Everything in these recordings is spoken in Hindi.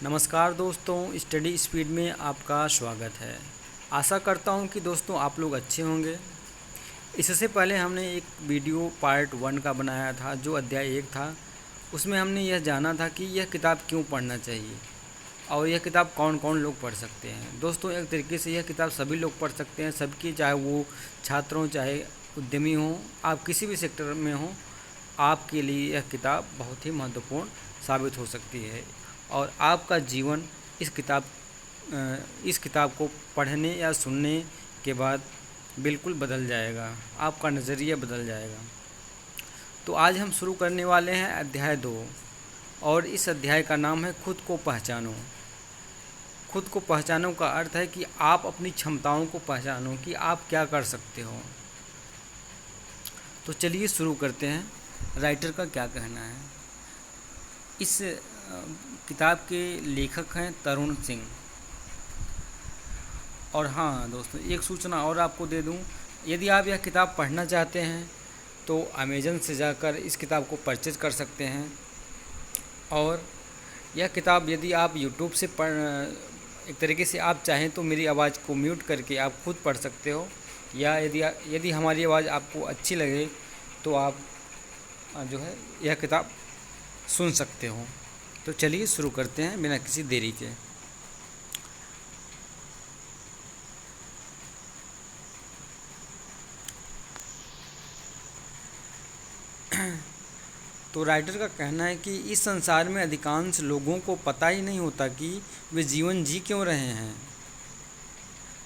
नमस्कार दोस्तों, स्टडी स्पीड में आपका स्वागत है। आशा करता हूं कि दोस्तों आप लोग अच्छे होंगे। इससे पहले हमने एक वीडियो पार्ट 1 का बनाया था जो अध्याय 1 था। उसमें हमने यह जाना था कि यह किताब क्यों पढ़ना चाहिए और यह किताब कौन कौन लोग पढ़ सकते हैं। दोस्तों, एक तरीके से यह किताब सभी लोग पढ़ सकते हैं, सबकी, चाहे वो छात्र हों, चाहे उद्यमी हों, आप किसी भी सेक्टर में हों, आपके लिए यह किताब बहुत ही महत्वपूर्ण साबित हो सकती है और आपका जीवन इस किताब को पढ़ने या सुनने के बाद बिल्कुल बदल जाएगा, आपका नज़रिया बदल जाएगा। तो आज हम शुरू करने वाले हैं अध्याय 2 और इस अध्याय का नाम है खुद को पहचानो। खुद को पहचानो का अर्थ है कि आप अपनी क्षमताओं को पहचानो कि आप क्या कर सकते हो। तो चलिए शुरू करते हैं। राइटर का क्या कहना है। इस किताब के लेखक हैं तरुण सिंह। और हाँ दोस्तों, एक सूचना और आपको दे दूं, यदि आप यह किताब पढ़ना चाहते हैं तो अमेज़न से जाकर इस किताब को परचेज़ कर सकते हैं। और यह किताब यदि आप यूट्यूब से एक तरीके से आप चाहें तो मेरी आवाज़ को म्यूट करके आप खुद पढ़ सकते हो, या यदि हमारी आवाज़ आपको अच्छी लगे तो आप जो है यह किताब सुन सकते हो। तो चलिए शुरू करते हैं बिना किसी देरी के। तो राइटर का कहना है कि इस संसार में अधिकांश लोगों को पता ही नहीं होता कि वे जीवन जी क्यों रहे हैं।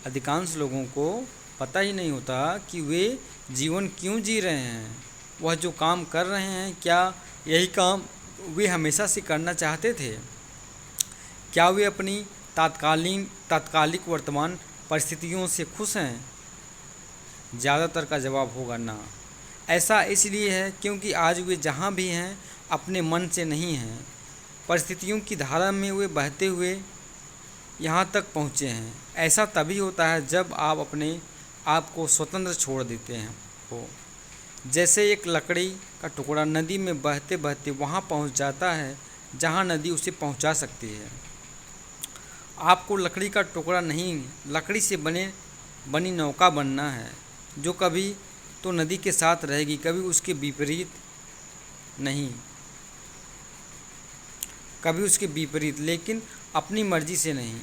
अधिकांश लोगों को पता ही नहीं होता कि वे जीवन क्यों जी रहे हैं। वह जो काम कर रहे हैं, क्या यही काम वे हमेशा से करना चाहते थे? क्या वे अपनी तात्कालिक वर्तमान परिस्थितियों से खुश हैं? ज़्यादातर का जवाब होगा ना। ऐसा इसलिए है क्योंकि आज वे जहाँ भी हैं अपने मन से नहीं हैं। परिस्थितियों की धारा में वे बहते हुए यहाँ तक पहुँचे हैं। ऐसा तभी होता है जब आप अपने आप को स्वतंत्र छोड़ देते हैं हो। जैसे एक लकड़ी का टुकड़ा नदी में बहते बहते वहाँ पहुँच जाता है जहाँ नदी उसे पहुँचा सकती है। आपको लकड़ी का टुकड़ा नहीं, लकड़ी से बनी नौका बनना है जो कभी तो नदी के साथ रहेगी, कभी उसके विपरीत नहीं, कभी उसके विपरीत, लेकिन अपनी मर्जी से नहीं।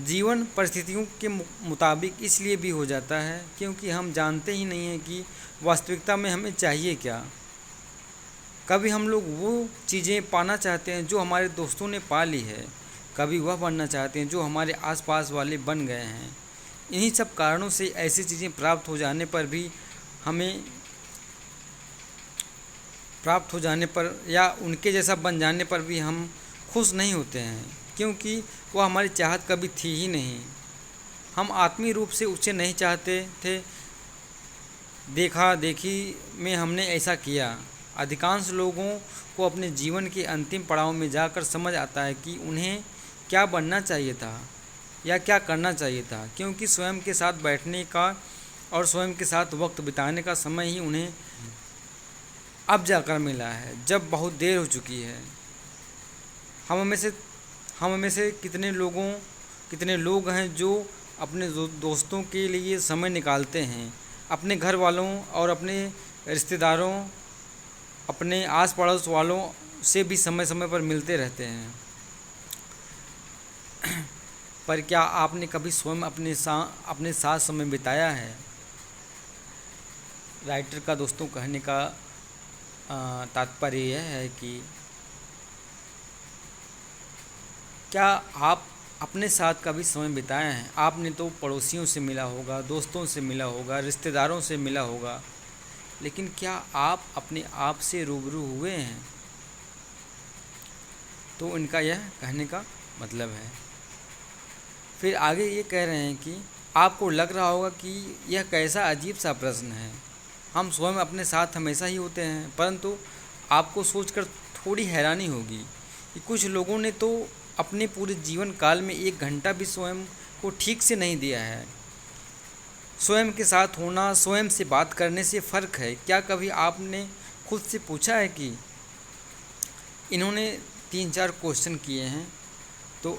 जीवन परिस्थितियों के मुताबिक इसलिए भी हो जाता है क्योंकि हम जानते ही नहीं हैं कि वास्तविकता में हमें चाहिए क्या। कभी हम लोग वो चीज़ें पाना चाहते हैं जो हमारे दोस्तों ने पा ली है, कभी वह बनना चाहते हैं जो हमारे आसपास वाले बन गए हैं। इन्हीं सब कारणों से ऐसी चीज़ें प्राप्त हो जाने पर या उनके जैसा बन जाने पर भी हम खुश नहीं होते हैं, क्योंकि वह हमारी चाहत कभी थी ही नहीं। हम आत्मीय रूप से उसे नहीं चाहते थे, देखा देखी में हमने ऐसा किया। अधिकांश लोगों को अपने जीवन के अंतिम पड़ाव में जाकर समझ आता है कि उन्हें क्या बनना चाहिए था या क्या करना चाहिए था, क्योंकि स्वयं के साथ बैठने का और स्वयं के साथ वक्त बिताने का समय ही उन्हें अब जाकर मिला है, जब बहुत देर हो चुकी है। हम में से कितने लोग हैं जो अपने दोस्तों के लिए समय निकालते हैं, अपने घर वालों और अपने रिश्तेदारों, अपने आस पड़ोस वालों से भी समय समय पर मिलते रहते हैं। पर क्या आपने कभी स्वयं अपने साथ समय बिताया है? राइटर का दोस्तों कहने का तात्पर्य यह है कि क्या आप अपने साथ कभी समय बिताए हैं? आपने तो पड़ोसियों से मिला होगा, दोस्तों से मिला होगा, रिश्तेदारों से मिला होगा, लेकिन क्या आप अपने आप से रूबरू हुए हैं? तो इनका यह कहने का मतलब है। फिर आगे ये कह रहे हैं कि आपको लग रहा होगा कि यह कैसा अजीब सा प्रश्न है। हम स्वयं अपने साथ हमेशा ही होते हैं, परंतु आपको सोचकर थोड़ी हैरानी होगी कि कुछ लोगों ने तो अपने पूरे जीवन काल में 1 घंटा भी स्वयं को ठीक से नहीं दिया है। स्वयं के साथ होना, स्वयं से बात करने से फ़र्क है। क्या कभी आपने खुद से पूछा है कि इन्होंने 3-4 क्वेश्चन किए हैं तो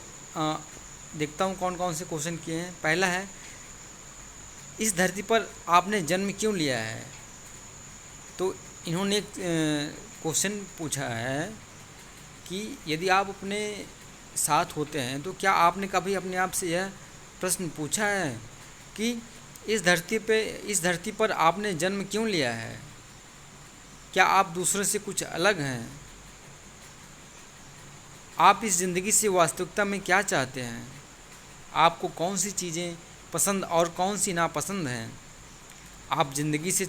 देखता हूँ कौन कौन से क्वेश्चन किए हैं। पहला है, इस धरती पर आपने जन्म क्यों लिया है? तो इन्होंने एक क्वेश्चन पूछा है कि यदि आप अपने साथ होते हैं तो क्या आपने कभी अपने आप से यह प्रश्न पूछा है कि इस धरती पर आपने जन्म क्यों लिया है? क्या आप दूसरों से कुछ अलग हैं? आप इस ज़िंदगी से वास्तविकता में क्या चाहते हैं? आपको कौन सी चीज़ें पसंद और कौन सी नापसंद हैं? आप ज़िंदगी से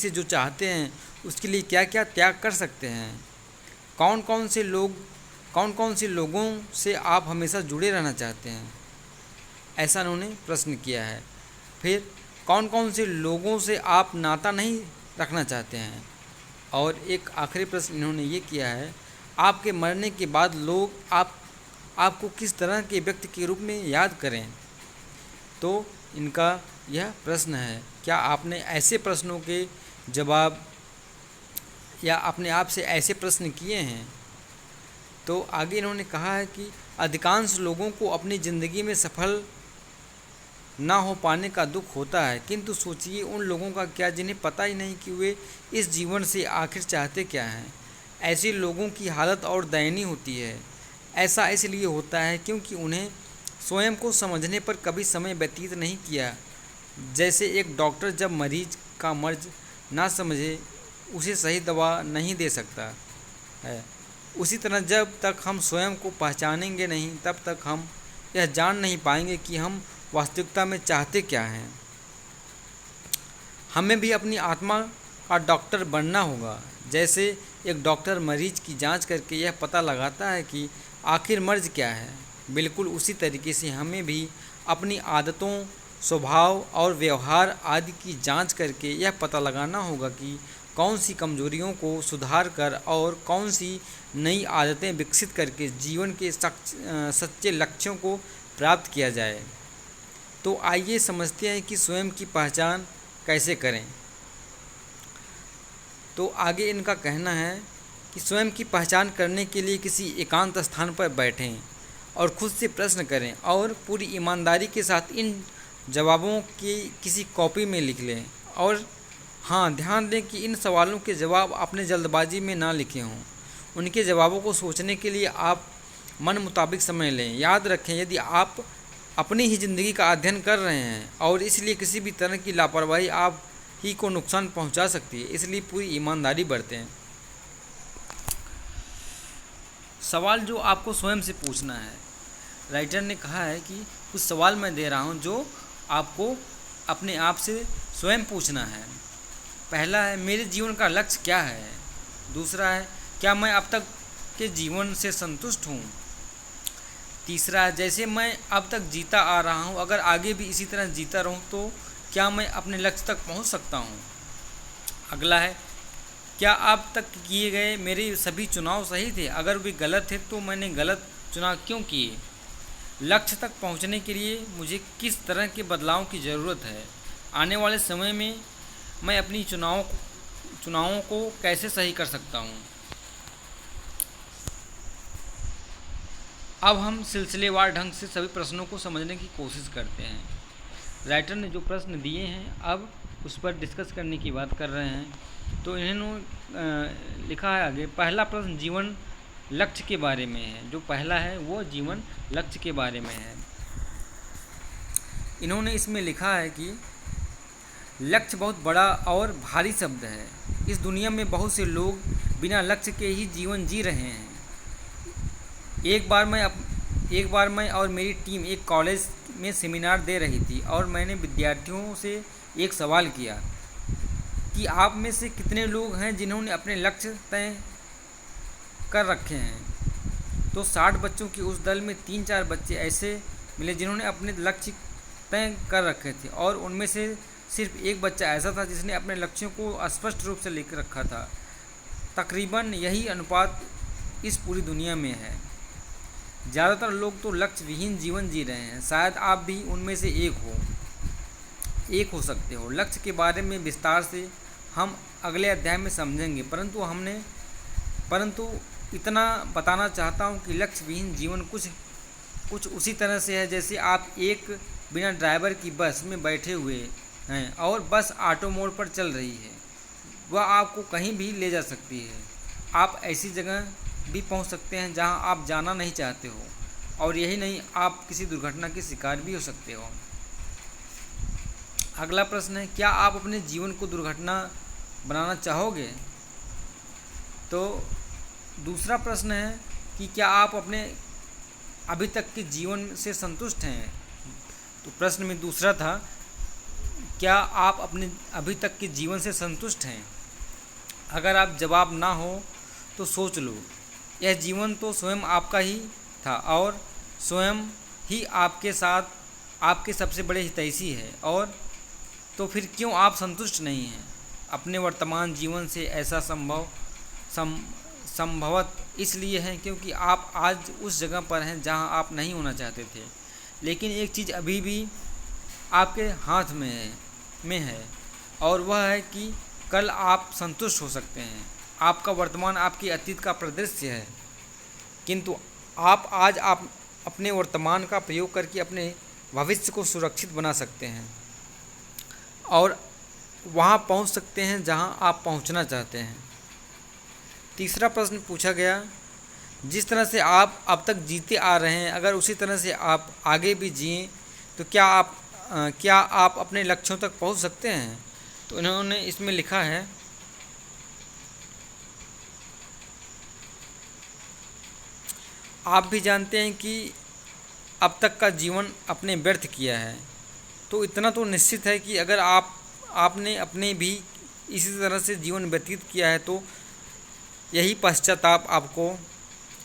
जो चाहते हैं उसके लिए क्या क्या त्याग कर सकते हैं? कौन कौन से लोगों से आप हमेशा जुड़े रहना चाहते हैं? ऐसा उन्होंने प्रश्न किया है। फिर कौन कौन से लोगों से आप नाता नहीं रखना चाहते हैं? और एक आखिरी प्रश्न इन्होंने ये किया है, आपके मरने के बाद लोग आपको किस तरह के व्यक्ति के रूप में याद करें? तो इनका यह प्रश्न है। क्या आपने ऐसे प्रश्नों के जवाब या अपने आप से ऐसे प्रश्न किए हैं? तो आगे इन्होंने कहा है कि अधिकांश लोगों को अपनी ज़िंदगी में सफल ना हो पाने का दुख होता है, किंतु सोचिए उन लोगों का क्या जिन्हें पता ही नहीं कि वे इस जीवन से आखिर चाहते क्या हैं। ऐसे लोगों की हालत और दयनीय होती है। ऐसा इसलिए होता है क्योंकि उन्हें स्वयं को समझने पर कभी समय व्यतीत नहीं किया। जैसे एक डॉक्टर जब मरीज का मर्ज ना समझे उसे सही दवा नहीं दे सकता है, उसी तरह जब तक हम स्वयं को पहचानेंगे नहीं तब तक हम यह जान नहीं पाएंगे कि हम वास्तविकता में चाहते क्या हैं। हमें भी अपनी आत्मा का डॉक्टर बनना होगा। जैसे एक डॉक्टर मरीज की जांच करके यह पता लगाता है कि आखिर मर्ज क्या है, बिल्कुल उसी तरीके से हमें भी अपनी आदतों, स्वभाव और व्यवहार आदि की जांच करके यह पता लगाना होगा कि कौन सी कमजोरियों को सुधार कर और कौन सी नई आदतें विकसित करके जीवन के सच्चे लक्ष्यों को प्राप्त किया जाए। तो आइए समझते हैं कि स्वयं की पहचान कैसे करें। तो आगे इनका कहना है कि स्वयं की पहचान करने के लिए किसी एकांत स्थान पर बैठें और खुद से प्रश्न करें और पूरी ईमानदारी के साथ इन जवाबों की किसी कॉपी में लिख लें। और हाँ, ध्यान दें कि इन सवालों के जवाब आपने जल्दबाजी में ना लिखे हों। उनके जवाबों को सोचने के लिए आप मन मुताबिक समय लें। याद रखें, यदि आप अपनी ही ज़िंदगी का अध्ययन कर रहे हैं और इसलिए किसी भी तरह की लापरवाही आप ही को नुकसान पहुंचा सकती है, इसलिए पूरी ईमानदारी बरतें। सवाल जो आपको स्वयं से पूछना है। राइटर ने कहा है कि कुछ सवाल मैं दे रहा हूं जो आपको अपने आप से स्वयं पूछना है। पहला है, मेरे जीवन का लक्ष्य क्या है? दूसरा है, क्या मैं अब तक के जीवन से संतुष्ट हूँ? तीसरा है, जैसे मैं अब तक जीता आ रहा हूँ अगर आगे भी इसी तरह जीता रहूँ तो क्या मैं अपने लक्ष्य तक पहुँच सकता हूँ? अगला है, क्या अब तक किए गए मेरे सभी चुनाव सही थे? अगर वे गलत थे तो मैंने गलत चुनाव क्यों किए? लक्ष्य तक पहुँचने के लिए मुझे किस तरह के बदलाव की ज़रूरत है? आने वाले समय में मैं अपनी चुनावों को कैसे सही कर सकता हूँ? अब हम सिलसिलेवार ढंग से सभी प्रश्नों को समझने की कोशिश करते हैं। राइटर ने जो प्रश्न दिए हैं अब उस पर डिस्कस करने की बात कर रहे हैं। तो इन्होंने लिखा है आगे, पहला प्रश्न जीवन लक्ष्य के बारे में है। जो पहला है वो जीवन लक्ष्य के बारे में है। इन्होंने इसमें लिखा है कि लक्ष्य बहुत बड़ा और भारी शब्द है। इस दुनिया में बहुत से लोग बिना लक्ष्य के ही जीवन जी रहे हैं। एक बार मैं और मेरी टीम एक कॉलेज में सेमिनार दे रही थी और मैंने विद्यार्थियों से एक सवाल किया कि आप में से कितने लोग हैं जिन्होंने अपने लक्ष्य तय कर रखे हैं। तो 60 बच्चों के उस दल में 3-4 बच्चे ऐसे मिले जिन्होंने अपने लक्ष्य तय कर रखे थे और उनमें से सिर्फ एक बच्चा ऐसा था जिसने अपने लक्ष्यों को स्पष्ट रूप से लिख रखा था। तकरीबन यही अनुपात इस पूरी दुनिया में है। ज़्यादातर लोग तो लक्ष्य विहीन जीवन जी रहे हैं। शायद आप भी उनमें से एक हो सकते हो। लक्ष्य के बारे में विस्तार से हम अगले अध्याय में समझेंगे, परंतु इतना बताना चाहता हूँ कि लक्ष्य विहीन जीवन कुछ उसी तरह से है जैसे आप एक बिना ड्राइवर की बस में बैठे हुए हैं और बस ऑटो मोड पर चल रही है। वह आपको कहीं भी ले जा सकती है। आप ऐसी जगह भी पहुंच सकते हैं जहां आप जाना नहीं चाहते हो, और यही नहीं, आप किसी दुर्घटना के शिकार भी हो सकते हो। अगला प्रश्न है, क्या आप अपने जीवन को दुर्घटना बनाना चाहोगे? तो दूसरा प्रश्न है कि क्या आप अपने अभी तक के जीवन से संतुष्ट हैं? तो प्रश्न में दूसरा था, क्या आप अपने अभी तक के जीवन से संतुष्ट हैं? अगर आप जवाब ना हो तो सोच लो, यह जीवन तो स्वयं आपका ही था और स्वयं ही आपके साथ आपके सबसे बड़े हितैषी है, और तो फिर क्यों आप संतुष्ट नहीं हैं अपने वर्तमान जीवन से? ऐसा संभवत इसलिए है क्योंकि आप आज उस जगह पर हैं जहां आप नहीं होना चाहते थे। लेकिन एक चीज़ अभी भी आपके हाथ में है और वह है कि कल आप संतुष्ट हो सकते हैं। आपका वर्तमान आपके अतीत का परिदृश्य है, किंतु आप अपने वर्तमान का प्रयोग करके अपने भविष्य को सुरक्षित बना सकते हैं और वहां पहुंच सकते हैं जहां आप पहुंचना चाहते हैं। तीसरा प्रश्न पूछा गया, जिस तरह से आप अब तक जीते आ रहे हैं, अगर उसी तरह से आप आगे भी जिएं तो क्या आप अपने लक्ष्यों तक पहुंच सकते हैं? तो इन्होंने इसमें लिखा है, आप भी जानते हैं कि अब तक का जीवन आपने व्यर्थ किया है, तो इतना तो निश्चित है कि अगर आपने अपने भी इसी तरह से जीवन व्यतीत किया है तो यही पश्चाताप आपको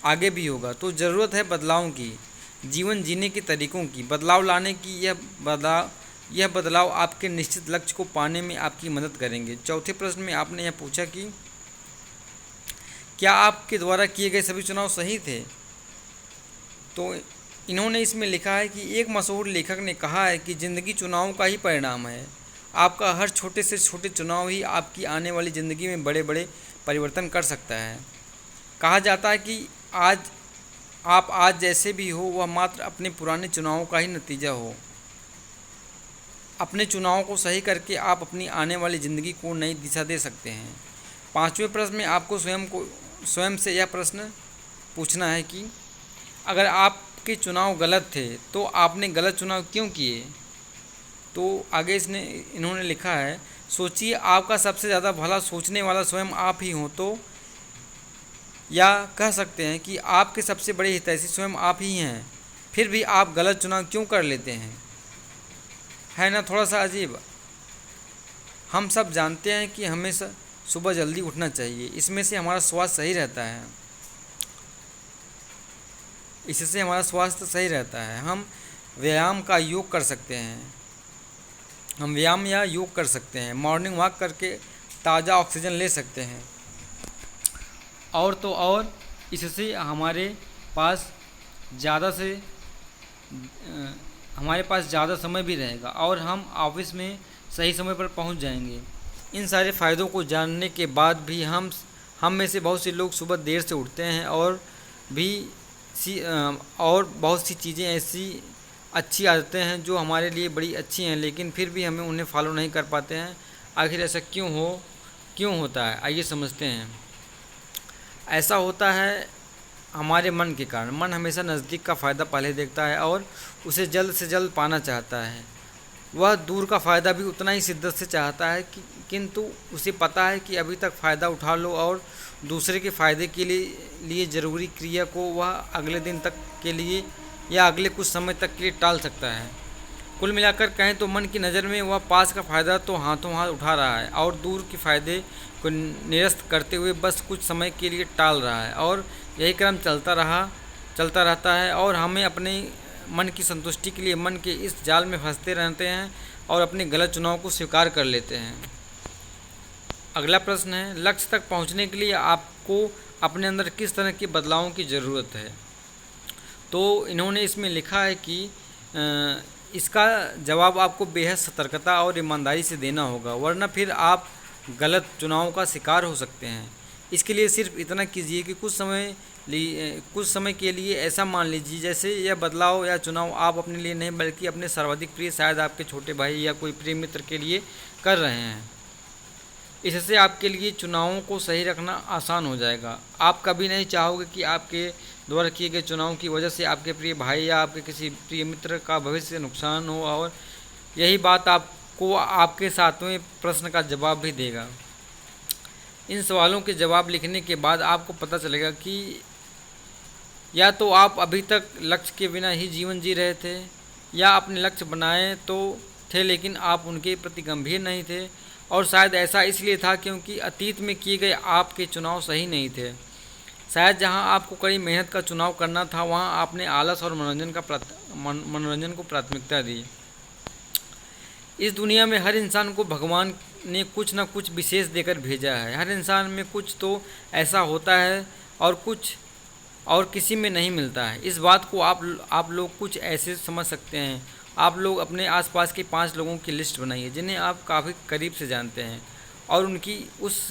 आगे भी होगा। तो ज़रूरत है बदलाव की, जीवन जीने के तरीकों की, बदलाव लाने की। यह बदलाव आपके निश्चित लक्ष्य को पाने में आपकी मदद करेंगे। चौथे प्रश्न में आपने यह पूछा कि क्या आपके द्वारा किए गए सभी चुनाव सही थे? तो इन्होंने इसमें लिखा है कि एक मशहूर लेखक ने कहा है कि ज़िंदगी चुनावों का ही परिणाम है। आपका हर छोटे से छोटे चुनाव ही आपकी आने वाली ज़िंदगी में बड़े बड़े परिवर्तन कर सकता है। कहा जाता है कि आप आज जैसे भी हो वह मात्र अपने पुराने चुनावों का ही नतीजा हो। अपने चुनावों को सही करके आप अपनी आने वाली ज़िंदगी को नई दिशा दे सकते हैं। पाँचवें प्रश्न में आपको स्वयं से यह प्रश्न पूछना है कि अगर आपके चुनाव गलत थे तो आपने गलत चुनाव क्यों किए? तो आगे इन्होंने लिखा है, सोचिए आपका सबसे ज़्यादा भला सोचने वाला स्वयं आप ही हो, तो या कह सकते हैं कि आपके सबसे बड़े हितैषी स्वयं आप ही हैं, फिर भी आप गलत चुनाव क्यों कर लेते हैं? है ना थोड़ा सा अजीब। हम सब जानते हैं कि हमेशा सुबह जल्दी उठना चाहिए, इसमें से हमारा स्वास्थ्य सही रहता है, इससे हमारा स्वास्थ्य सही रहता है। हम व्यायाम का योग कर सकते हैं, हम व्यायाम या योग कर सकते हैं, मॉर्निंग वॉक करके ताज़ा ऑक्सीजन ले सकते हैं, और तो और इससे हमारे पास ज़्यादा समय भी रहेगा और हम ऑफिस में सही समय पर पहुंच जाएंगे। इन सारे फ़ायदों को जानने के बाद भी हम में से बहुत से लोग सुबह देर से उठते हैं और बहुत सी चीज़ें ऐसी अच्छी आदतें हैं जो हमारे लिए बड़ी अच्छी हैं, लेकिन फिर भी हमें उन्हें फॉलो नहीं कर पाते हैं। आखिर ऐसा क्यों होता है? आइए समझते हैं। ऐसा होता है हमारे मन के कारण। मन हमेशा नज़दीक का फ़ायदा पहले देखता है और उसे जल्द से जल्द पाना चाहता है। वह दूर का फ़ायदा भी उतना ही शिद्दत से चाहता है, किंतु उसे पता है कि अभी तक फ़ायदा उठा लो और दूसरे के फ़ायदे के लिए ज़रूरी क्रिया को वह अगले दिन तक के लिए या अगले कुछ समय तक के लिए टाल सकता है। कुल मिलाकर कहें तो मन की नज़र में वह पास का फ़ायदा तो हाथों हाथ उठा रहा है और दूर के फ़ायदे को निरस्त करते हुए बस कुछ समय के लिए टाल रहा है, और यही क्रम चलता रहता है और हमें अपने मन की संतुष्टि के लिए मन के इस जाल में फंसते रहते हैं और अपने गलत चुनाव को स्वीकार कर लेते हैं। अगला प्रश्न है, लक्ष्य तक पहुंचने के लिए आपको अपने अंदर किस तरह के बदलावों की ज़रूरत है? तो इन्होंने इसमें लिखा है कि इसका जवाब आपको बेहद सतर्कता और ईमानदारी से देना होगा, वरना फिर आप गलत चुनावों का शिकार हो सकते हैं। इसके लिए सिर्फ इतना कीजिए कि कुछ समय के लिए ऐसा मान लीजिए जैसे यह बदलाव या चुनाव आप अपने लिए नहीं बल्कि अपने सर्वाधिक प्रिय, शायद आपके छोटे भाई या कोई प्रिय मित्र के लिए कर रहे हैं। इससे आपके लिए चुनावों को सही रखना आसान हो जाएगा। आप कभी नहीं चाहोगे कि आपके द्वारा किए गए चुनाव की वजह से आपके प्रिय भाई या आपके किसी प्रिय मित्र का भविष्य नुकसान हो, और यही बात आपको आपके 7वें प्रश्न का जवाब भी देगा। इन सवालों के जवाब लिखने के बाद आपको पता चलेगा कि या तो आप अभी तक लक्ष्य के बिना ही जीवन जी रहे थे, या अपने लक्ष्य बनाए तो थे लेकिन आप उनके प्रति गंभीर नहीं थे, और शायद ऐसा इसलिए था क्योंकि अतीत में किए गए आपके चुनाव सही नहीं थे। शायद जहां आपको कड़ी मेहनत का चुनाव करना था वहां आपने आलस और मनोरंजन को प्राथमिकता दी। इस दुनिया में हर इंसान को भगवान ने कुछ न कुछ विशेष देकर भेजा है। हर इंसान में कुछ तो ऐसा होता है और किसी में नहीं मिलता है। इस बात को आप लोग कुछ ऐसे समझ सकते हैं। आप लोग अपने आसपास के 5 लोगों की लिस्ट बनाइए जिन्हें आप काफ़ी करीब से जानते हैं, और उनकी उस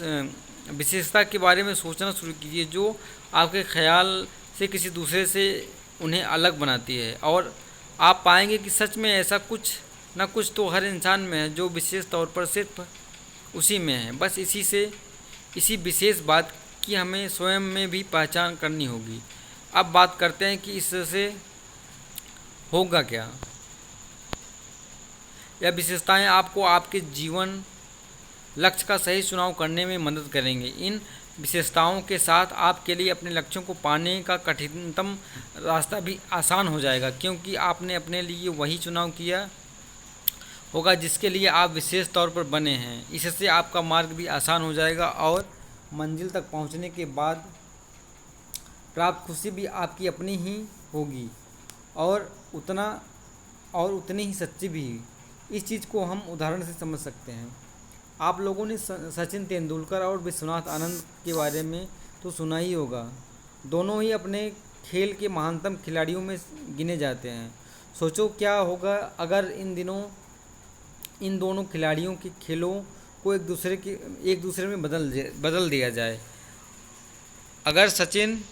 विशेषता के बारे में सोचना शुरू कीजिए जो आपके ख्याल से किसी दूसरे से उन्हें अलग बनाती है, और आप पाएंगे कि सच में ऐसा कुछ न कुछ तो हर इंसान में है जो विशेष तौर पर सिर्फ उसी में है। बस इसी विशेष बात की हमें स्वयं में भी पहचान करनी होगी। अब बात करते हैं कि इससे होगा क्या। यह विशेषताएं आपको आपके जीवन लक्ष्य का सही चुनाव करने में मदद करेंगे। इन विशेषताओं के साथ आपके लिए अपने लक्ष्यों को पाने का कठिनतम रास्ता भी आसान हो जाएगा, क्योंकि आपने अपने लिए वही चुनाव किया होगा जिसके लिए आप विशेष तौर पर बने हैं। इससे आपका मार्ग भी आसान हो जाएगा, और मंजिल तक पहुंचने के बाद प्राप्त खुशी भी आपकी अपनी ही होगी, और उतनी ही सच्ची भी। इस चीज़ को हम उदाहरण से समझ सकते हैं। आप लोगों ने सचिन तेंदुलकर और विश्वनाथ आनंद के बारे में तो सुना ही होगा। दोनों ही अपने खेल के महानतम खिलाड़ियों में गिने जाते हैं। सोचो क्या होगा अगर इन दोनों खिलाड़ियों के खेलों को एक दूसरे में बदल दिया जाए। अगर सचिन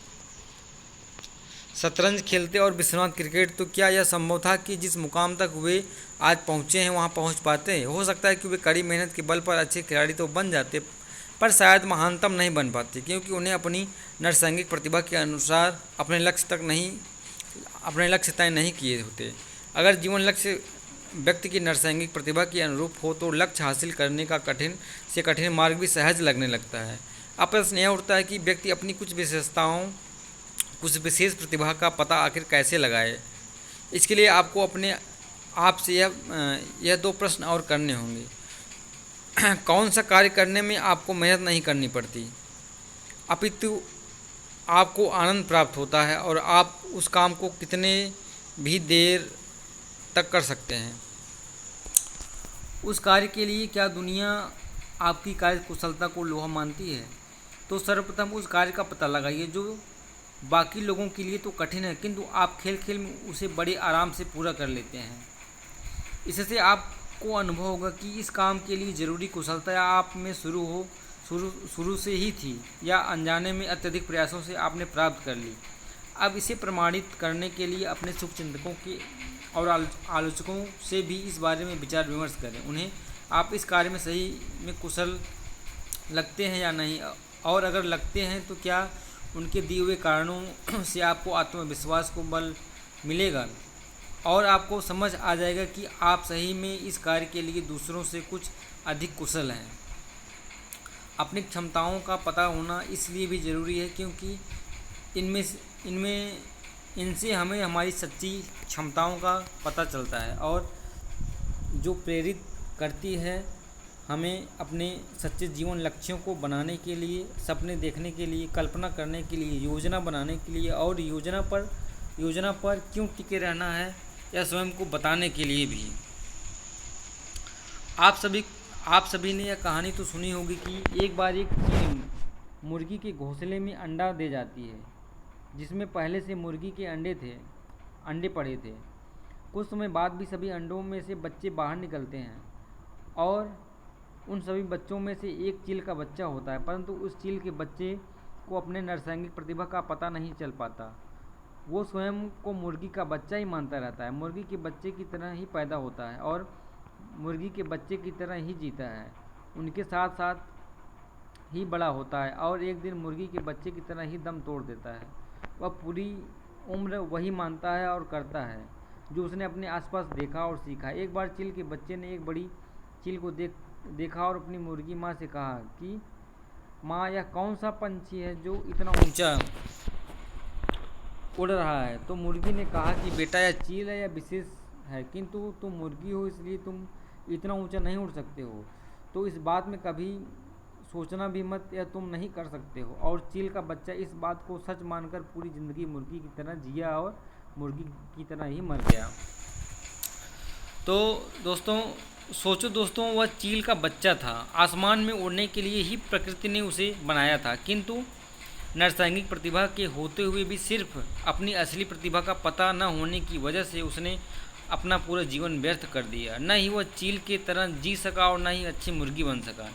शतरंज खेलते और विश्वनाथ क्रिकेट, तो क्या यह संभव था कि जिस मुकाम तक वे आज पहुँचे हैं वहाँ पहुँच पाते? हो सकता है कि वे कड़ी मेहनत के बल पर अच्छे खिलाड़ी तो बन जाते, पर शायद महानतम नहीं बन पाते, क्योंकि उन्हें अपनी नैसर्गिक प्रतिभा के अनुसार अपने लक्ष्य तय नहीं किए होते। अगर जीवन लक्ष्य व्यक्ति की नैसर्गिक प्रतिभा के अनुरूप हो तो लक्ष्य हासिल करने का कठिन से कठिन मार्ग भी सहज लगने लगता है। अब प्रश्न यह उठता है कि व्यक्ति अपनी कुछ विशेष प्रतिभा का पता आखिर कैसे लगाए। इसके लिए आपको अपने आप से यह 2 प्रश्न और करने होंगे। कौन सा कार्य करने में आपको मेहनत नहीं करनी पड़ती, अपितु आपको आनंद प्राप्त होता है, और आप उस काम को कितने भी देर तक कर सकते हैं? उस कार्य के लिए क्या दुनिया आपकी कार्य कुशलता को लोहा मानती है? तो सर्वप्रथम उस कार्य का पता लगाइए जो बाकी लोगों के लिए तो कठिन है, किंतु आप खेल में उसे बड़े आराम से पूरा कर लेते हैं। इससे आपको अनुभव होगा कि इस काम के लिए ज़रूरी कुशलता या आप में शुरू से ही थी, या अनजाने में अत्यधिक प्रयासों से आपने प्राप्त कर ली। अब इसे प्रमाणित करने के लिए अपने शुभचिंतकों के और आलोचकों से भी इस बारे में विचार विमर्श करें। उन्हें आप इस कार्य में सही में कुशल लगते हैं या नहीं, और अगर लगते हैं तो क्या उनके दिए हुए कारणों से आपको आत्मविश्वास को बल मिलेगा, और आपको समझ आ जाएगा कि आप सही में इस कार्य के लिए दूसरों से कुछ अधिक कुशल हैं। अपनी क्षमताओं का पता होना इसलिए भी ज़रूरी है क्योंकि इनसे हमें हमारी सच्ची क्षमताओं का पता चलता है, और जो प्रेरित करती है हमें अपने सच्चे जीवन लक्ष्यों को बनाने के लिए, सपने देखने के लिए, कल्पना करने के लिए, योजना बनाने के लिए, और योजना पर क्यों टिके रहना है या स्वयं को बताने के लिए भी। आप सभी ने यह कहानी तो सुनी होगी कि एक बार एक चील मुर्गी के घोंसले में अंडा दे जाती है, जिसमें पहले से मुर्गी के अंडे पड़े थे। कुछ समय बाद भी सभी अंडों में से बच्चे बाहर निकलते हैं, और उन सभी बच्चों में से एक चील का बच्चा होता है, परंतु उस चील के बच्चे को अपने नैसर्गिक प्रतिभा का पता नहीं चल पाता। वो स्वयं को मुर्गी का बच्चा ही मानता रहता है, मुर्गी के बच्चे की तरह ही पैदा होता है और मुर्गी के बच्चे की तरह ही जीता है, उनके साथ साथ ही बड़ा होता है और एक दिन मुर्गी के बच्चे की तरह ही दम तोड़ देता है। वह पूरी उम्र वही मानता है और करता है जो उसने अपने आसपास देखा और सीखा। एक बार चील के बच्चे ने एक बड़ी चील को देखा और अपनी मुर्गी माँ से कहा कि माँ, यह कौन सा पंछी है जो इतना ऊंचा उड़ रहा है। तो मुर्गी ने कहा कि बेटा, यह चील है, यह विशेष है, किंतु तुम मुर्गी हो इसलिए तुम इतना ऊंचा नहीं उड़ सकते हो, तो इस बात में कभी सोचना भी मत, यह तुम नहीं कर सकते हो। और चील का बच्चा इस बात को सच मानकर पूरी ज़िंदगी मुर्गी की तरह जिया और मुर्गी की तरह ही मर गया। तो दोस्तों सोचो दोस्तों, वह चील का बच्चा था, आसमान में उड़ने के लिए ही प्रकृति ने उसे बनाया था, किंतु नैसर्गिक प्रतिभा के होते हुए भी सिर्फ अपनी असली प्रतिभा का पता न होने की वजह से उसने अपना पूरा जीवन व्यर्थ कर दिया। न ही वह चील के तरह जी सका और न ही अच्छी मुर्गी बन सका।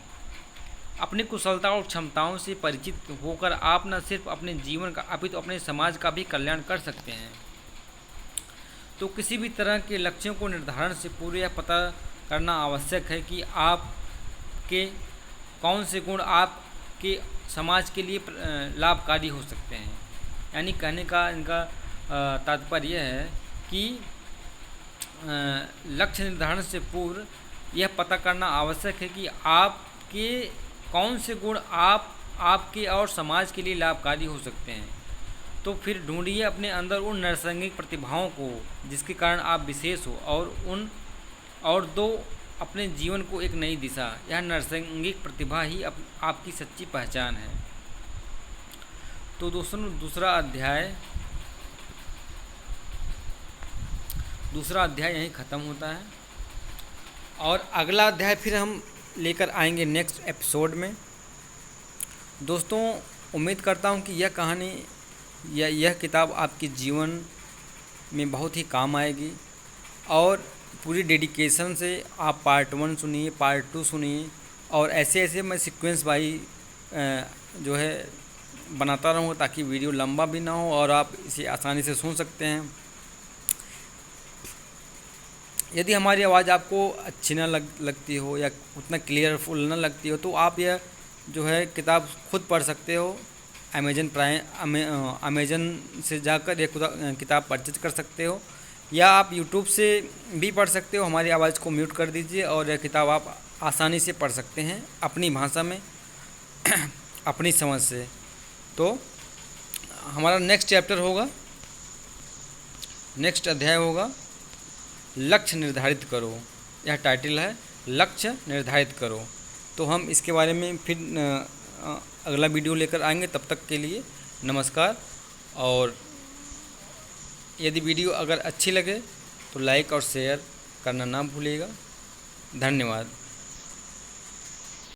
अपनी कुशलता और क्षमताओं से परिचित होकर आप न सिर्फ अपने जीवन का अपितु अपने समाज का भी कल्याण कर सकते हैं। तो किसी भी तरह के लक्ष्यों को निर्धारण से पूर्व यह पता करना आवश्यक है कि आपके कौन से गुण आपके समाज के लिए लाभकारी हो सकते हैं। यानी कहने का इनका तात्पर्य यह है कि लक्ष्य निर्धारण से पूर्व यह पता करना आवश्यक है कि आपके कौन से गुण आपके और समाज के लिए लाभकारी हो सकते हैं। तो फिर ढूंढिए अपने अंदर उन नैसर्गिक प्रतिभाओं को जिसके कारण आप विशेष हो और दो अपने जीवन को एक नई दिशा। यह नैसर्गिक प्रतिभा ही आपकी सच्ची पहचान है। तो दोस्तों दूसरा अध्याय यहीं ख़त्म होता है और अगला अध्याय फिर हम लेकर आएंगे नेक्स्ट एपिसोड में। दोस्तों उम्मीद करता हूँ कि यह कहानी या यह किताब आपके जीवन में बहुत ही काम आएगी और पूरी डेडिकेशन से आप पार्ट 1 सुनिए, पार्ट 2 सुनिए और ऐसे मैं सीक्वेंस भाई जो है बनाता रहूँ ताकि वीडियो लंबा भी ना हो और आप इसे आसानी से सुन सकते हैं। यदि हमारी आवाज़ आपको अच्छी ना लगती हो या उतना क्लियरफुल ना लगती हो तो आप यह जो है किताब खुद पढ़ सकते हो। अमेज़न से जाकर यह किताब परचेज कर सकते हो या आप यूट्यूब से भी पढ़ सकते हो। हमारी आवाज़ को म्यूट कर दीजिए और यह किताब आप आसानी से पढ़ सकते हैं अपनी भाषा में अपनी समझ से। तो हमारा नेक्स्ट अध्याय होगा लक्ष्य निर्धारित करो। यह टाइटल है, लक्ष्य निर्धारित करो। तो हम इसके बारे में फिर अगला वीडियो लेकर आएंगे। तब तक के लिए नमस्कार। और यदि वीडियो अगर अच्छी लगे तो लाइक और शेयर करना ना भूलिएगा। धन्यवाद।